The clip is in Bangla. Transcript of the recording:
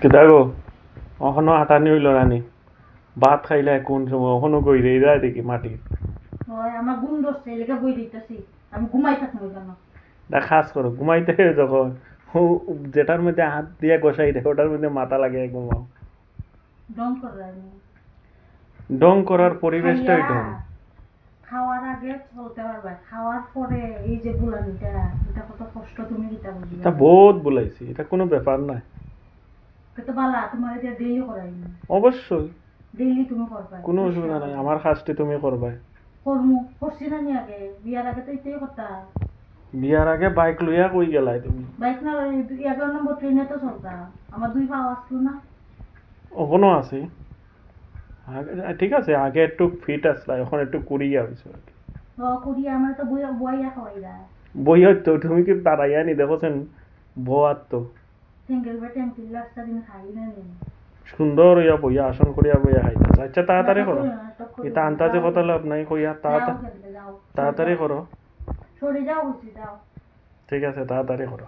কেদা গো এখনো আটানি হইল রানি ভাত খাইলে কোন সময় এখনো গইরে যায় দেখি মাটির হয় আমার ঘুম ধরছে এলাকা বই দিতেছি আমি ঘুমাই থাকবো কেন খাস করো ঘুমাইতে যখন যেটার মধ্যে হাত দিয়ে গোসাই দেয় ওটার মধ্যে মাথা লাগে ঘুমাও ডং করানি ডং করার পরিবেশটা এটা খাওয়ার আগে চলতে পারবে খাওয়ার পরে এই যে বুলানিটা এটা কত কষ্ট তুমি কিতা বুঝি তা বহুত বলাইছি এটা কোনো ব্যাপার নাই কত বালা তোমার এটা ডেইলি করাইনি অবশ্যই ডেইলি তুমি করবা কোনো অসুবিধা নাই আমার কাজটি তুমি করবাই করমু করছি না নি আগে বিয়ার আগে তো এটাই কথা বিয়ার আগে বাইক লইয়া কই গেলাই তুমি বাইক না 11 নম্বর ট্রেনে তো চলতা আমার 2 পা আসলো না এখনো আছে ঠিক আছে আগে একটু ফিট আসলা এখন একটু কুড়িয়া হয়েছে আর কি ও কুড়ি আমার তো বইয়া খাওয়াইরা বই হয়তো তুমি কি তারাইয়া নি দেখোছেন বয়ার তো সিঙ্গেল বেড টেম্পল রাস্তা দিন খাই না নি সুন্দর হইয়া বইয়া আসন করিয়া বইয়া খাইতেছে আচ্ছা তাড়াতাড়ি করো এটা আন্তাজে কথা লাভ নাই কইয়া তাড়াতাড়ি করো সরে যাও বুঝি যাও ঠিক আছে তাড়াতাড়ি করো